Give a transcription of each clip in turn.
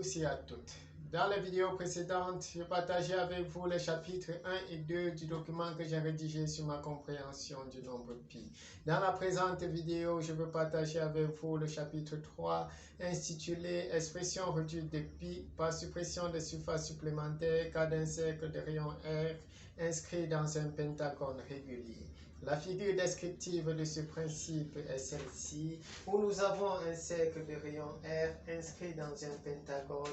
tous et à toutes. Dans la vidéo précédente, j'ai partagé avec vous les chapitres 1 et 2 du document que j'ai rédigé sur ma compréhension du nombre pi. Dans la présente vidéo, je veux partager avec vous le chapitre 3 intitulé Expression réduite de pi par suppression de surface supplémentaire cas d'un cercle de rayon R inscrit dans un pentagone régulier. La figure descriptive de ce principe est celle-ci, où nous avons un cercle de rayon R inscrit dans un pentagone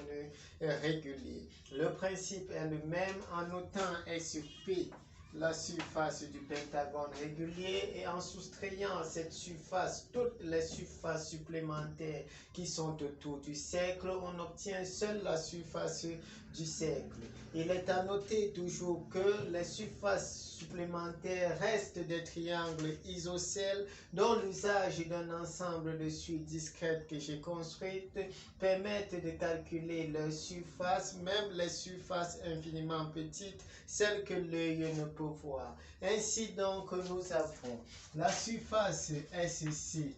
régulier. Le principe est le même en notant SP, la surface du pentagone régulier, et en soustrayant à cette surface toutes les surfaces supplémentaires qui sont autour du cercle, on obtient seule la surface du cercle. Il est à noter toujours que les surfaces supplémentaires restent des triangles isocèles dont l'usage d'un ensemble de suites discrètes que j'ai construites permettent de calculer leur surface, même les surfaces infiniment petites, celles que l'œil ne peut voir. Ainsi donc, nous avons la surface SC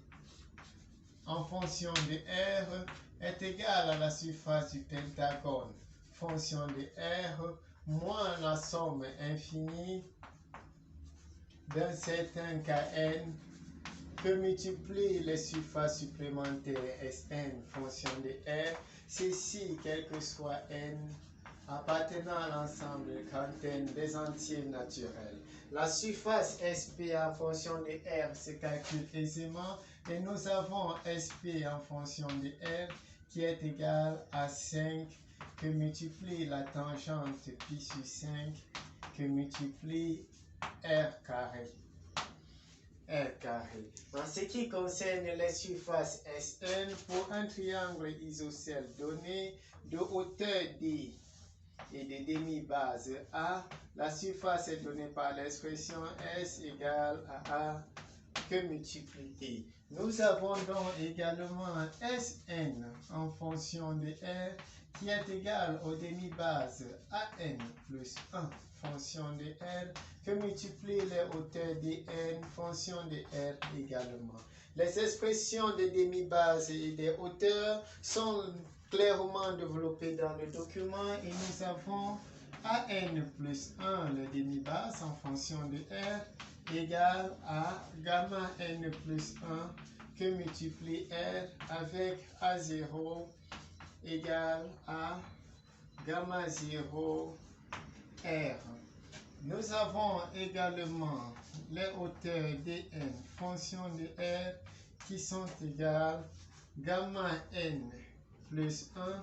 en fonction de R est égale à la surface du pentagone fonction de R moins la somme infinie d'un certain Kn que multiplie les surfaces supplémentaires Sn fonction de R, ceci quel que soit n appartenant à l'ensemble de quantaines des entiers naturels. La surface SP en fonction de R se calcule aisément et nous avons SP en fonction de R qui est égal à 5 que multiplie la tangente pi sur 5 que multiplie R carré. En ce qui concerne les surfaces Sn, pour un triangle isocèle donné de hauteur D et de demi-base A, la surface est donnée par l'expression S égale à A que multiplie E. Nous avons donc également Sn en fonction de R qui est égal aux demi-bases AN plus 1 fonction de R que multiplie les hauteurs dN fonction de R également. Les expressions des demi-bases et des hauteurs sont clairement développées dans le document et nous avons AN plus 1 les demi-bases en fonction de R égale à gamma N plus 1 que multiplie R avec A0 égale à gamma 0 R. Nous avons également les hauteurs dN fonction de R qui sont égales gamma N plus 1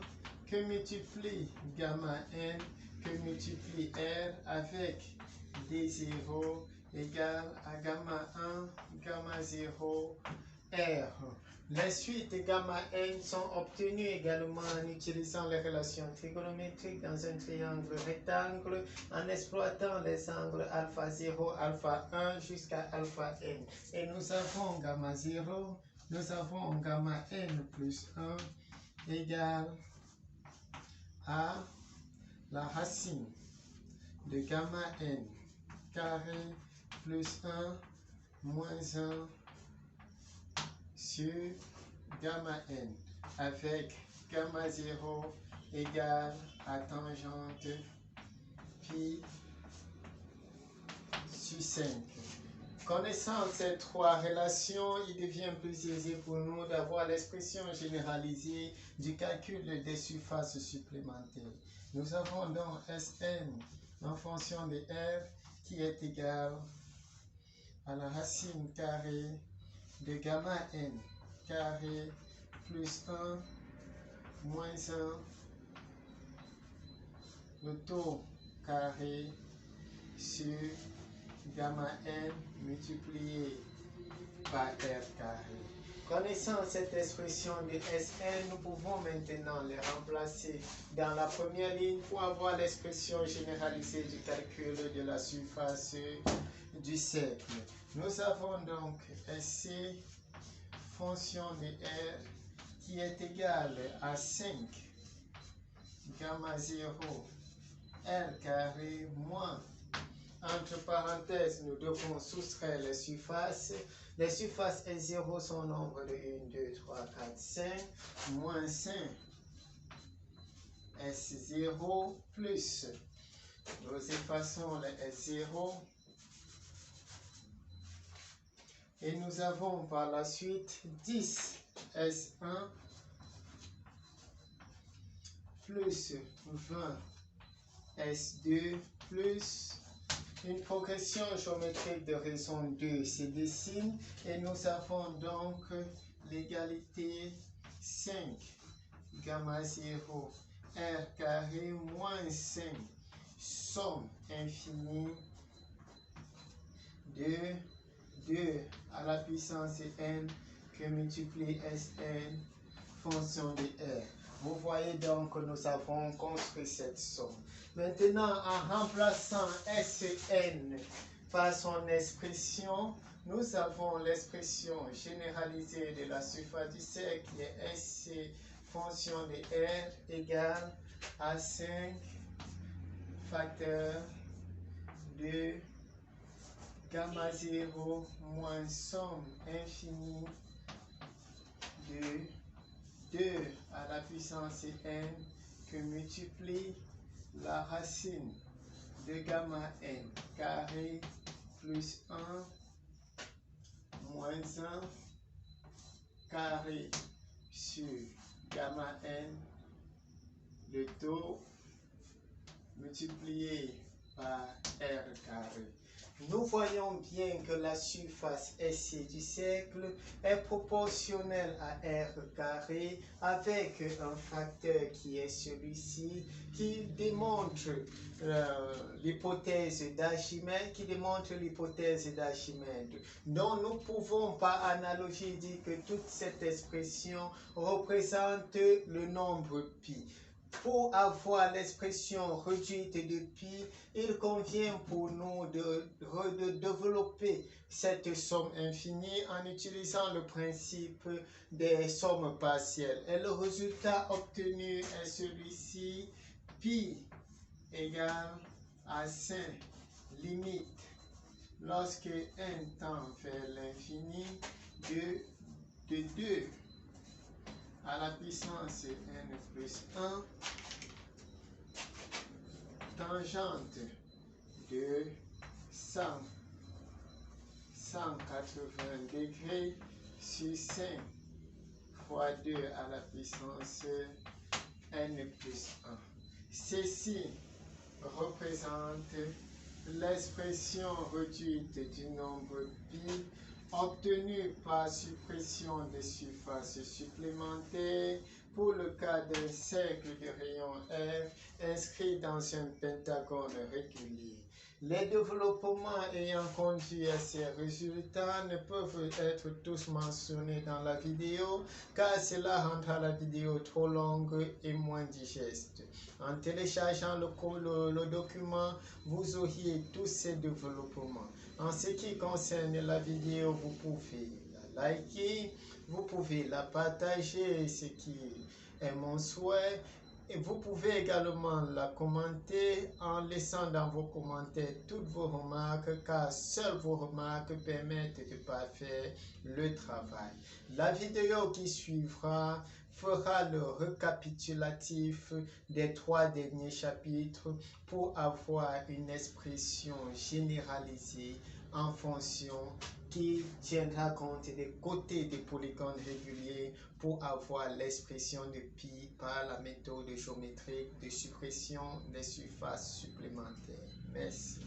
que multiplie gamma N que multiplie R avec D0 égale à gamma 1 gamma 0 R. Les suites gamma n sont obtenues également en utilisant les relations trigonométriques dans un triangle rectangle en exploitant les angles alpha 0, alpha 1 jusqu'à alpha n. Et nous avons gamma 0, nous avons gamma n plus 1 égale à la racine de gamma n carré plus 1 moins 1 sur gamma n avec gamma 0 égale à tangente pi sur 5. Connaissant ces trois relations, il devient plus aisé pour nous d'avoir l'expression généralisée du calcul des surfaces supplémentaires. Nous avons donc Sn en fonction de R qui est égal à la racine carrée de gamma n carré plus 1 moins 1 le taux carré sur gamma n multiplié par R carré. Connaissant cette expression de Sn, nous pouvons maintenant les remplacer dans la première ligne pour avoir l'expression généralisée du calcul de la surface du cercle. Nous avons donc SC fonction de R qui est égale à 5 gamma 0 R carré moins, entre parenthèses, nous devons soustraire les surfaces. Les surfaces S0 sont au nombre de 1, 2, 3, 4, 5, moins 5 S0 plus. Nous effaçons le S0. Et nous avons par la suite 10 S1 plus 20 S2 plus une progression géométrique de raison 2 se dessine et nous avons donc l'égalité 5 gamma 0 R carré moins 5 somme infinie de 2 à la puissance n que multiplie Sn fonction de R. Vous voyez donc que nous avons construit cette somme. Maintenant, en remplaçant Sn par son expression, nous avons l'expression généralisée de la surface du cercle qui est S fonction de R égale à 5 facteur de gamma 0 moins somme infinie de 2 à la puissance n que multiplie la racine de gamma n carré plus 1 moins 1 carré sur gamma n, le taux multiplié par R carré. Nous voyons bien que la surface SC du cercle est proportionnelle à R carré avec un facteur qui est celui-ci, qui démontre l'hypothèse d'Archimède, Donc nous pouvons par analogie dire que toute cette expression représente le nombre pi. Pour avoir l'expression réduite de pi, il convient pour nous de développer cette somme infinie en utilisant le principe des sommes partielles. Et le résultat obtenu est celui-ci, pi égale à 5, limite, lorsque n tend vers l'infini, de 2 à la puissance n plus 1, tangente de 180 degrés sur 5 fois 2 à la puissance n plus 1. Ceci représente l'expression réduite du nombre pi obtenue par suppression des surfaces supplémentaires pour le cas d'un cercle de rayon R inscrit dans un pentagone régulier. Les développements ayant conduit à ces résultats ne peuvent être tous mentionnés dans la vidéo car cela rendra la vidéo trop longue et moins digeste. En téléchargeant le document, vous auriez tous ces développements. En ce qui concerne la vidéo, vous pouvez la liker, vous pouvez la partager, ce qui est mon souhait. Et vous pouvez également la commenter en laissant dans vos commentaires toutes vos remarques, car seules vos remarques permettent de parfaire le travail. La vidéo qui suivra fera le récapitulatif des 3 derniers chapitres pour avoir une expression généralisée en fonction qui tiendra compte des côtés des polygones réguliers pour avoir l'expression de pi par la méthode géométrique de suppression des surfaces supplémentaires. Merci.